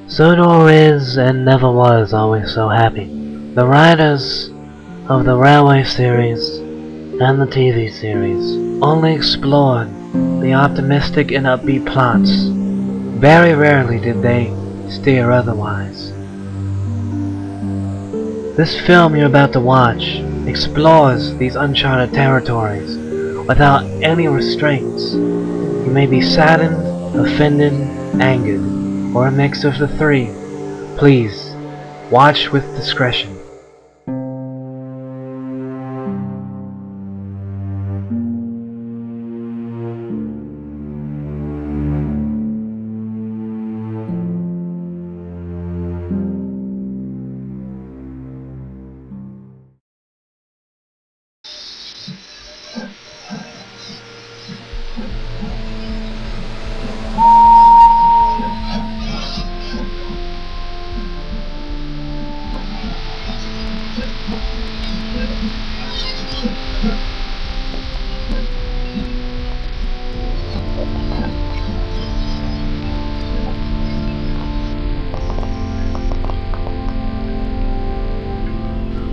Sodor is, and never was, always so happy. The writers of the Railway series and the TV series only explored the optimistic and upbeat plots. Very rarely did they steer otherwise. This film you're about to watch explores these uncharted territories without any restraints. You may be saddened, offended, angered, or a mix of the three. Please, watch with discretion.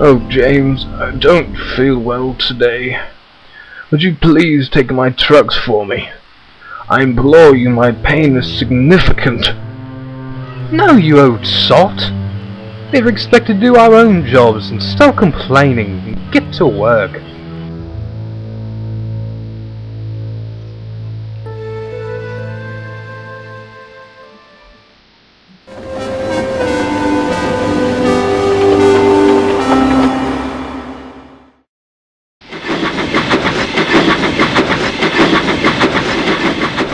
Oh, James, I don't feel well today. Would you please take my trucks for me? I implore you, my pain is significant. No, you old sot! We're expected to do our own jobs and stop complaining and get to work.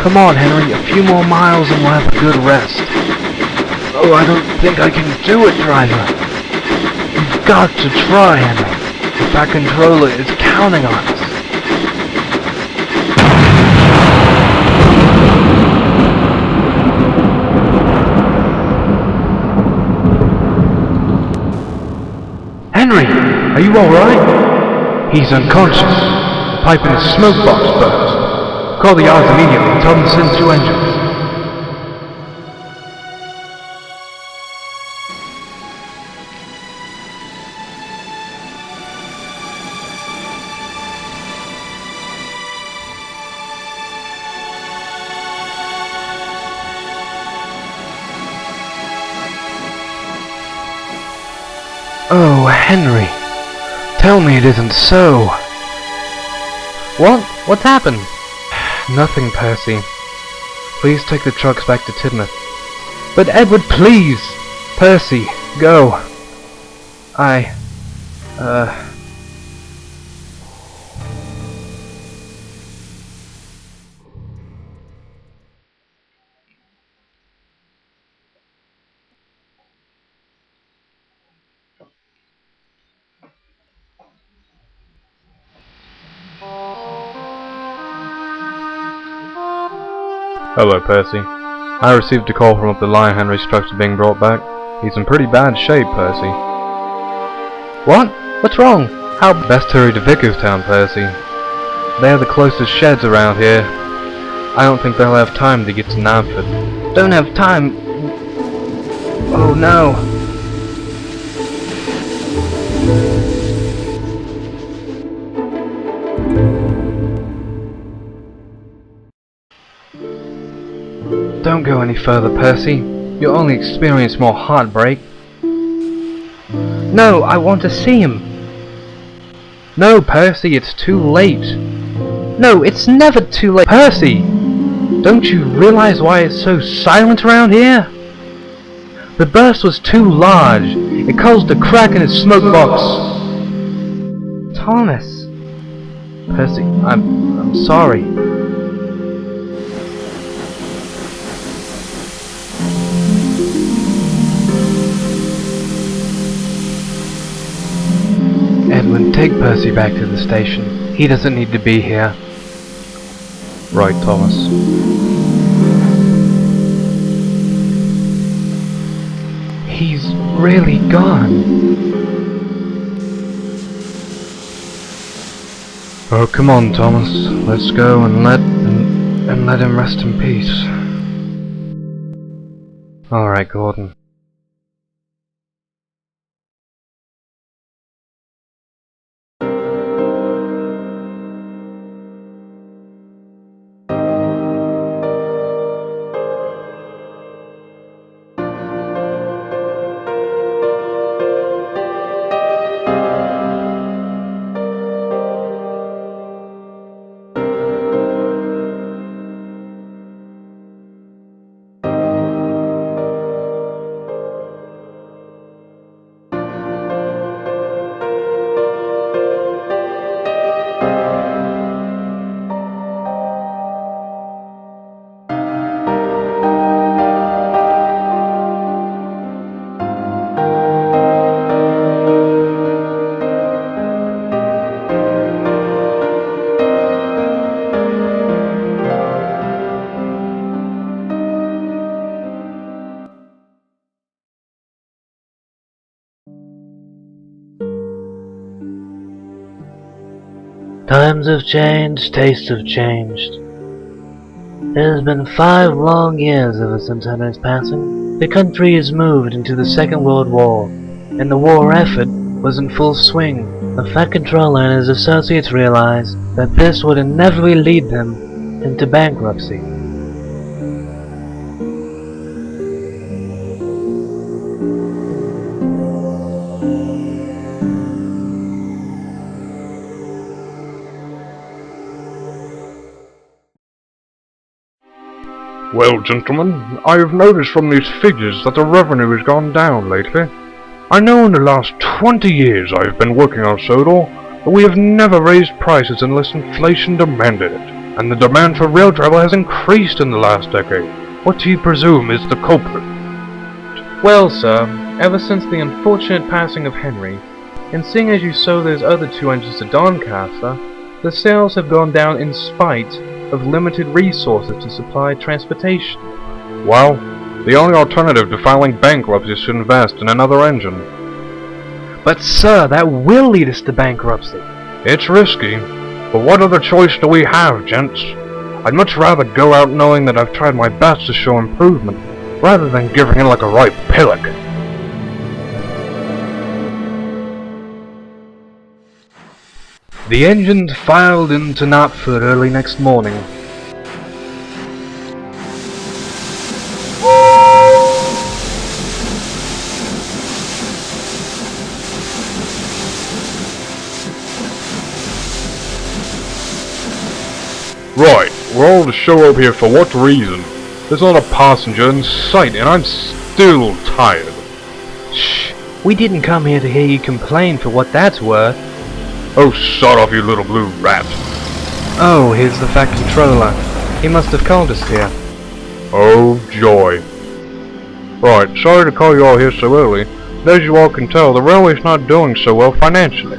Come on, Henry, a few more miles and we'll have a good rest. Oh, I don't think I can do it, driver. You've got to try, Henry. The Fat Controller is counting on us. Henry, are you alright? He's unconscious. The pipe in his smoke box burst. Call the yards immediately and tell them to send 2 engines. Oh, Henry. Tell me it isn't so. What? What's happened? Nothing, Percy. Please take the trucks back to Tidmouth. But Edward, please! Percy, go. Hello, Percy. I received a call from up the line Henry's trucks are being brought back. He's in pretty bad shape, Percy. What? What's wrong? How best hurry to Vickerstown, Percy. They're the closest sheds around here. I don't think they'll have time to get to Alfred. Don't have time. Oh no. Don't go any further, Percy. You'll only experience more heartbreak. No, I want to see him. No, Percy, it's too late. No, it's never too late. Percy! Don't you realize why it's so silent around here? The burst was too large. It caused a crack in his smoke box. Thomas. Percy, I'm sorry. Edwin, take Percy back to the station. He doesn't need to be here. Right, Thomas. He's really gone. Oh, come on, Thomas. Let's go and let... and let him rest in peace. Alright, Gordon. Times have changed, tastes have changed. It has been 5 long years ever since Henry's passing. The country has moved into the Second World War, and the war effort was in full swing. The Fat Controller and his associates realized that this would inevitably lead them into bankruptcy. Well, gentlemen, I have noticed from these figures that the revenue has gone down lately. I know in the last 20 years I have been working on Sodor that we have never raised prices unless inflation demanded it, and the demand for rail travel has increased in the last decade. What do you presume is the culprit? Well, sir, ever since the unfortunate passing of Henry, and seeing as you sold those other 2 engines to Doncaster, the sales have gone down in spite of limited resources to supply transportation. Well, the only alternative to filing bankruptcy is to invest in another engine. But sir, that will lead us to bankruptcy. It's risky, but what other choice do we have, gents? I'd much rather go out knowing that I've tried my best to show improvement, rather than giving in like a ripe pillock. The engines filed into Knapford early next morning. Right, we're all to show up here for what reason? There's not a passenger in sight, and I'm still tired. Shh, we didn't come here to hear you complain for what that's worth. Oh, sod off, you little blue rat. Oh, here's the Fat Controller. He must have called us here. Oh, joy. Right, sorry to call you all here so early, but as you all can tell, the railway's not doing so well financially.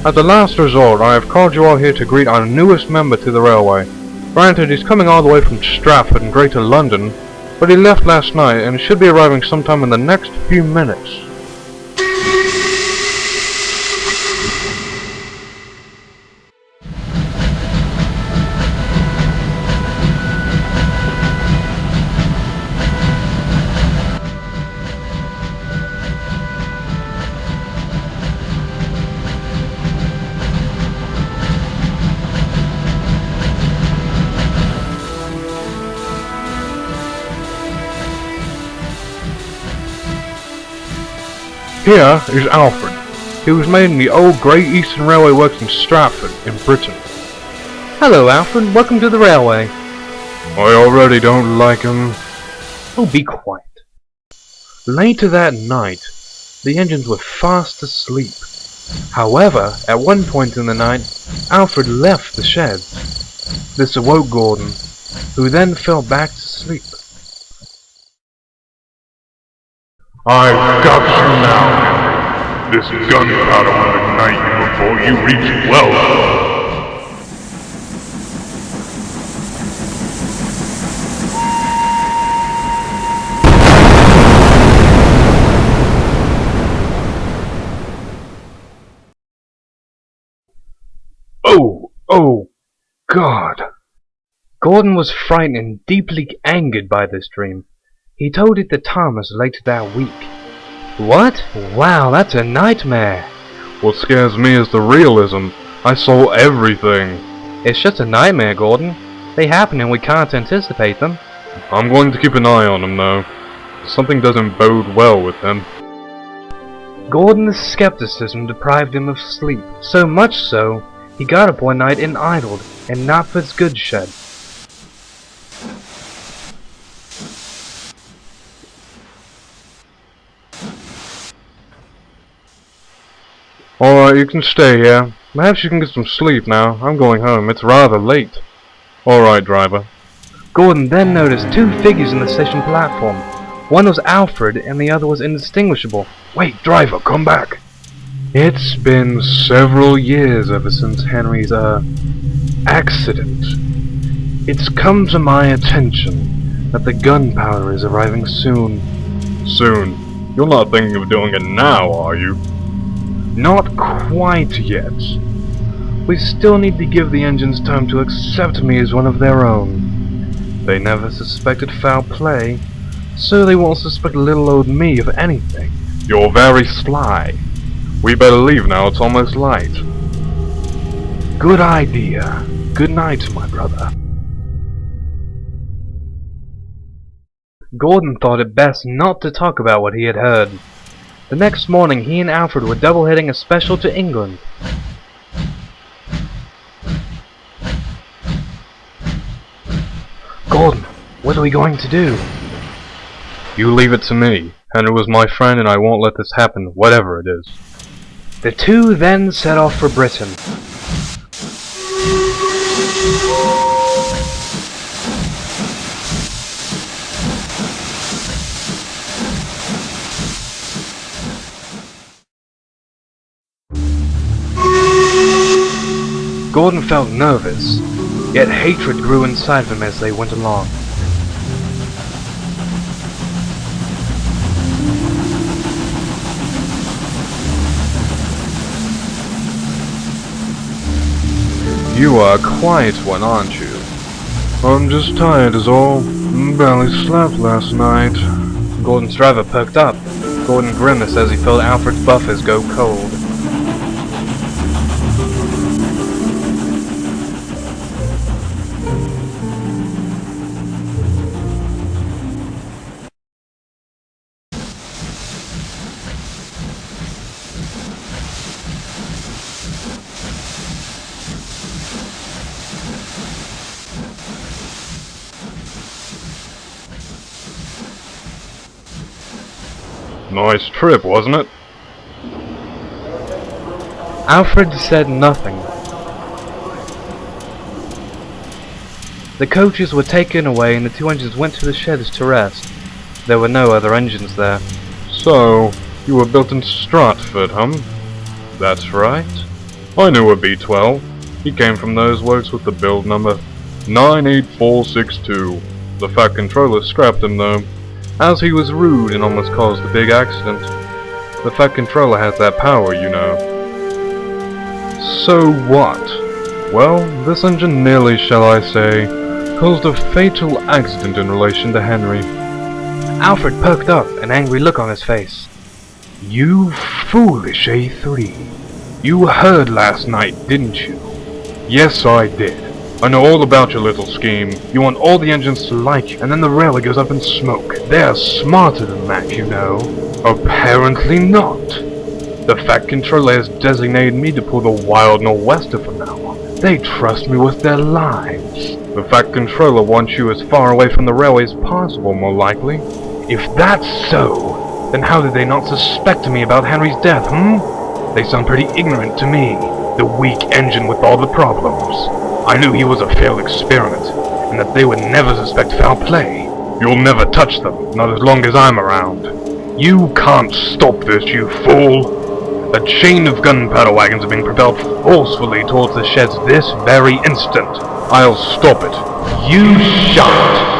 As a last resort, I have called you all here to greet our newest member to the railway. Granted, he's coming all the way from Stratford in Greater London, but he left last night and should be arriving sometime in the next few minutes. Here is Alfred. He was made in the old Great Eastern Railway Works in Stratford, in Britain. Hello, Alfred. Welcome to the railway. I already don't like him. Oh, be quiet. Later that night, the engines were fast asleep. However, at one point in the night, Alfred left the sheds. This awoke Gordon, who then fell back to sleep. I've got you now. This gunpowder will ignite you before you reach well. Oh, God. Gordon was frightened and deeply angered by this dream. He told it to Thomas later that week. What? Wow, that's a nightmare. What scares me is the realism. I saw everything. It's just a nightmare, Gordon. They happen and we can't anticipate them. I'm going to keep an eye on him, though. Something doesn't bode well with him. Gordon's skepticism deprived him of sleep, so much so, he got up one night and idled in Knotfoot's goods shed. Alright, you can stay here. Perhaps you can get some sleep now. I'm going home. It's rather late. Alright, driver. Gordon then noticed two figures in the station platform. One was Alfred and the other was indistinguishable. Wait, driver, come back. It's been several years ever since Henry's, accident. It's come to my attention that the gunpowder is arriving soon. Soon? You're not thinking of doing it now, are you? Not quite yet. We still need to give the engines time to accept me as one of their own. They never suspected foul play, so they won't suspect little old me of anything. You're very sly. We better leave now, it's almost light. Good idea. Good night, my brother. Gordon thought it best not to talk about what he had heard. The next morning he and Alfred were double-heading a special to England. Gordon, what are we going to do? You leave it to me. Henry was my friend and I won't let this happen, whatever it is. The two then set off for Britain. Gordon felt nervous, yet hatred grew inside of him as they went along. You are a quiet one, aren't you? I'm just tired is all. Barely slept last night. Gordon's driver perked up. Gordon grimaced as he felt Alfred's buffers go cold. Nice trip, wasn't it? Alfred said nothing. The coaches were taken away and the two engines went to the sheds to rest. There were no other engines there. So, you were built in Stratford, That's right. I knew a B-12. He came from those works with the build number 98462. The Fat Controller scrapped him though, as he was rude and almost caused a big accident. The Fat Controller has that power, you know. So what? Well, this engine nearly, shall I say, caused a fatal accident in relation to Henry. Alfred perked up, an angry look on his face. You foolish A3. You heard last night, didn't you? Yes, I did. I know all about your little scheme. You want all the engines to like you, and then the railway goes up in smoke. They're smarter than that, you know. Apparently not. The Fat Controller has designated me to pull the Wild Nor'Wester from now on. They trust me with their lives. The Fat Controller wants you as far away from the railway as possible, more likely. If that's so, then how did they not suspect me about Henry's death, They sound pretty ignorant to me. The weak engine with all the problems. I knew he was a failed experiment, and that they would never suspect foul play. You'll never touch them, not as long as I'm around. You can't stop this, you fool! A chain of gunpowder wagons are being propelled forcefully towards the sheds this very instant. I'll stop it. You shan't!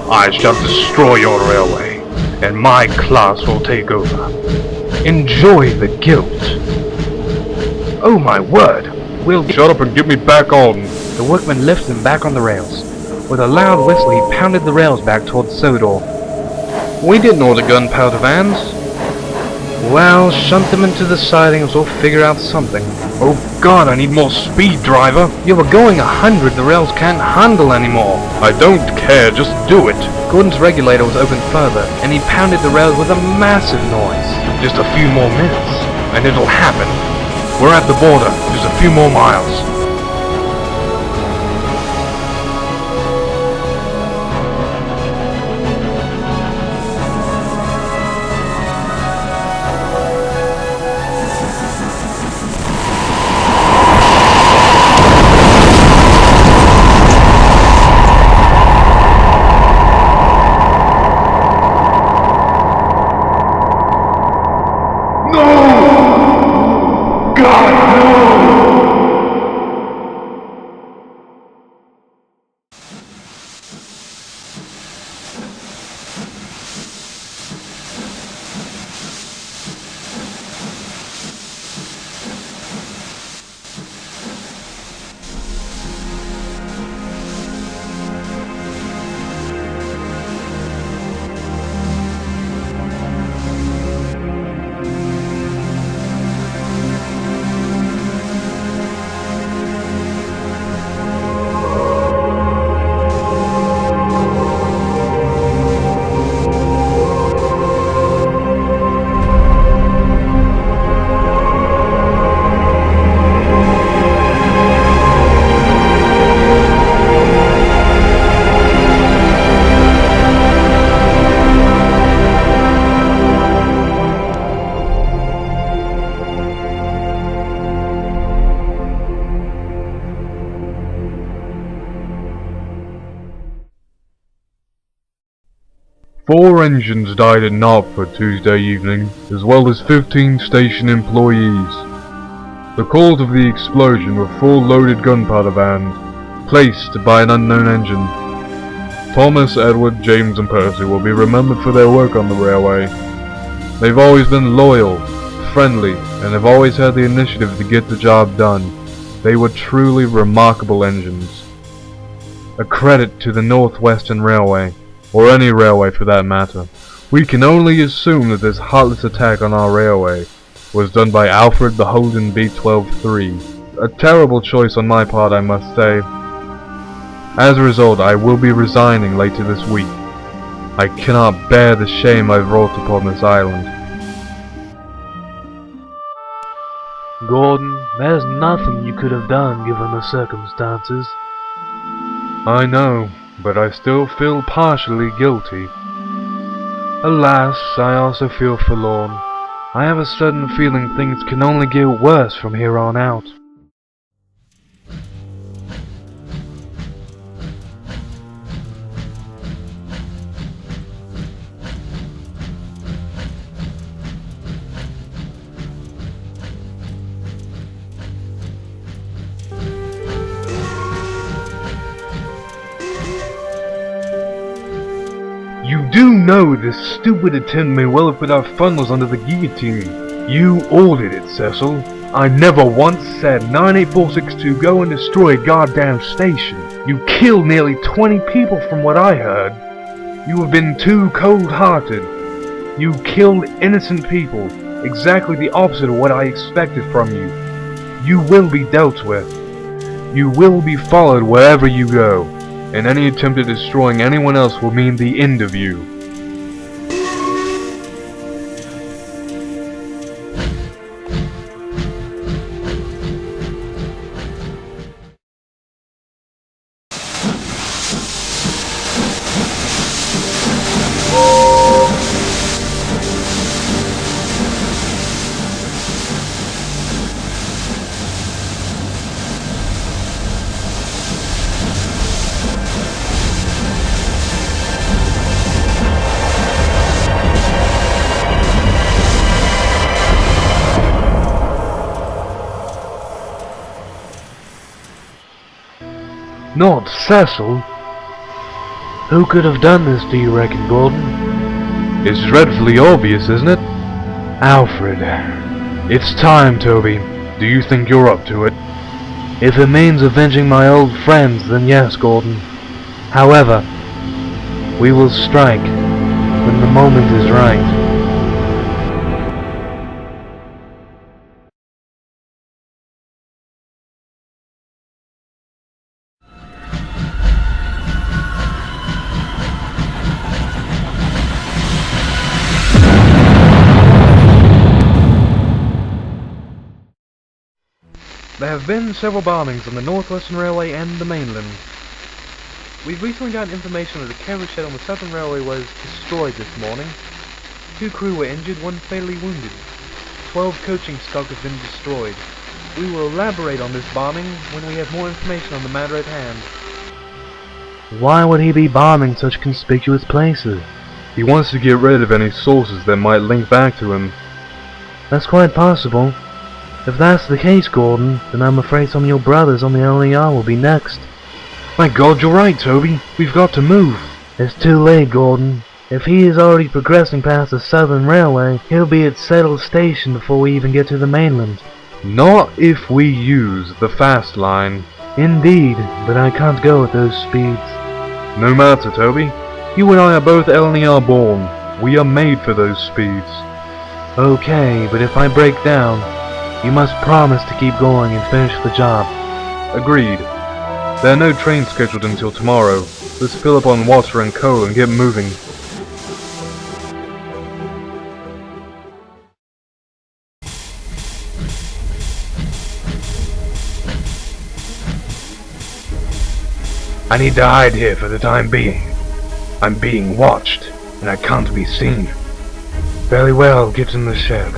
I shall destroy your railway, and my class will take over. Enjoy the guilt. Oh my word! We'll Shut up and get me back on. The workman lifted him back on the rails. With a loud whistle, he pounded the rails back towards Sodor. We didn't order gunpowder vans. Well, shunt them into the sidings or figure out something. Oh God, I need more speed, driver. You were going 100, the rails can't handle anymore. I don't care, just do it. Gordon's regulator was opened further, and he pounded the rails with a massive noise. Just a few more minutes, and it'll happen. We're at the border, just a few more miles. Four engines died at Alfred Tuesday evening, as well as 15 station employees. The cause of the explosion were four loaded gunpowder vans, placed by an unknown engine. Thomas, Edward, James and Percy will be remembered for their work on the railway. They've always been loyal, friendly, and have always had the initiative to get the job done. They were truly remarkable engines. A credit to the Northwestern Railway, or any railway for that matter. We can only assume that this heartless attack on our railway was done by Alfred the Holden B-12-3. A terrible choice on my part, I must say. As a result, I will be resigning later this week. I cannot bear the shame I've wrought upon this island. Gordon, there's nothing you could have done given the circumstances. I know, but I still feel partially guilty. Alas, I also feel forlorn. I have a sudden feeling things can only get worse from here on out. You do know this stupid attempt may well have put our funnels under the guillotine. You ordered it, Cecil. I never once said 98462 go and destroy a goddamn station. You killed nearly 20 people from what I heard. You have been too cold-hearted. You killed innocent people, exactly the opposite of what I expected from you. You will be dealt with. You will be followed wherever you go. And any attempt at destroying anyone else will mean the end of you. Not Cecil. Who could have done this, do you reckon, Gordon? It's dreadfully obvious, isn't it? Alfred. It's time, Toby. Do you think you're up to it? If it means avenging my old friends, then yes, Gordon. However, we will strike when the moment is right. There have been several bombings on the Northwestern Railway and the mainland. We've recently gotten information that a carriage shed on the Southern Railway was destroyed this morning. 2 crew were injured, 1 fatally wounded. 12 coaching stock have been destroyed. We will elaborate on this bombing when we have more information on the matter at hand. Why would he be bombing such conspicuous places? He wants to get rid of any sources that might link back to him. That's quite possible. If that's the case, Gordon, then I'm afraid some of your brothers on the LER will be next. My God, you're right, Toby. We've got to move. It's too late, Gordon. If he is already progressing past the Southern Railway, he'll be at Settle Station before we even get to the mainland. Not if we use the fast line. Indeed, but I can't go at those speeds. No matter, Toby. You and I are both LER born. We are made for those speeds. Okay, but if I break down, you must promise to keep going and finish the job. Agreed. There are no trains scheduled until tomorrow. Let's fill up on water and coal and get moving. I need to hide here for the time being. I'm being watched, and I can't be seen. Very well, get in the shed.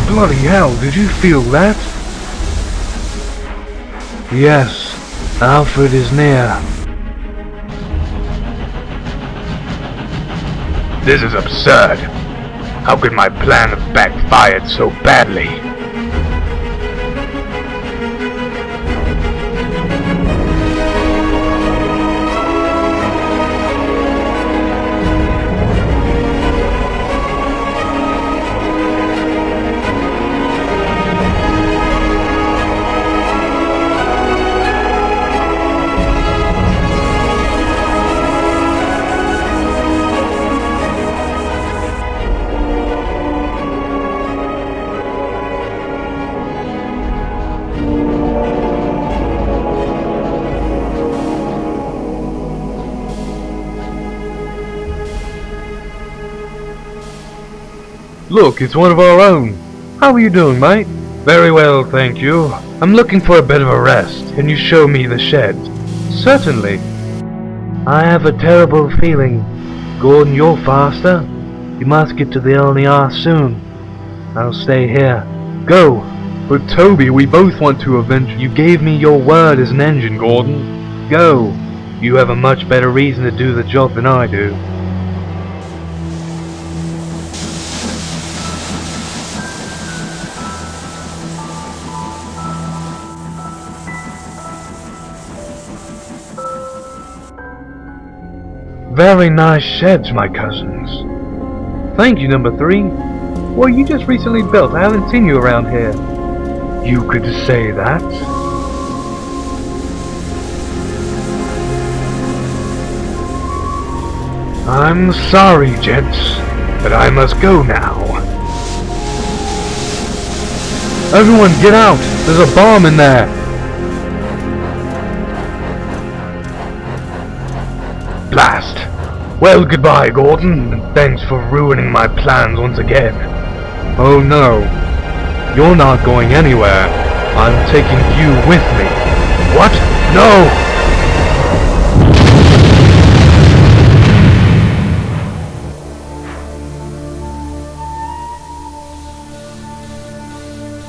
Bloody hell, did you feel that? Yes, Alfred is near. This is absurd. How could my plan have backfired so badly? Look, it's one of our own. How are you doing, mate? Very well, thank you. I'm looking for a bit of a rest. Can you show me the shed? Certainly. I have a terrible feeling. Gordon, you're faster. You must get to the LER soon. I'll stay here. Go! But Toby, we both want to avenge. You gave me your word as an engine, Gordon. Go! You have a much better reason to do the job than I do. Very nice sheds, my cousins. Thank you, number 3. Well, you just recently built. I haven't seen you around here. You could say that. I'm sorry, gents, but I must go now. Everyone, get out! There's a bomb in there! Blast! Well, goodbye, Gordon, and thanks for ruining my plans once again. Oh no, you're not going anywhere. I'm taking you with me. What? No!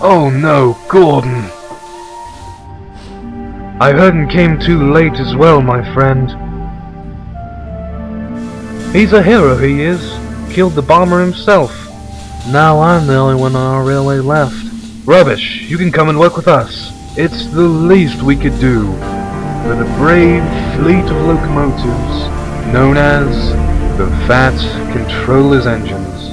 Oh no, Gordon! I heard and came too late as well, my friend. He's a hero, he is. Killed the bomber himself. Now I'm the only one on our railway left. Rubbish! You can come and work with us. It's the least we could do for the brave fleet of locomotives known as the Fat Controller's Engines.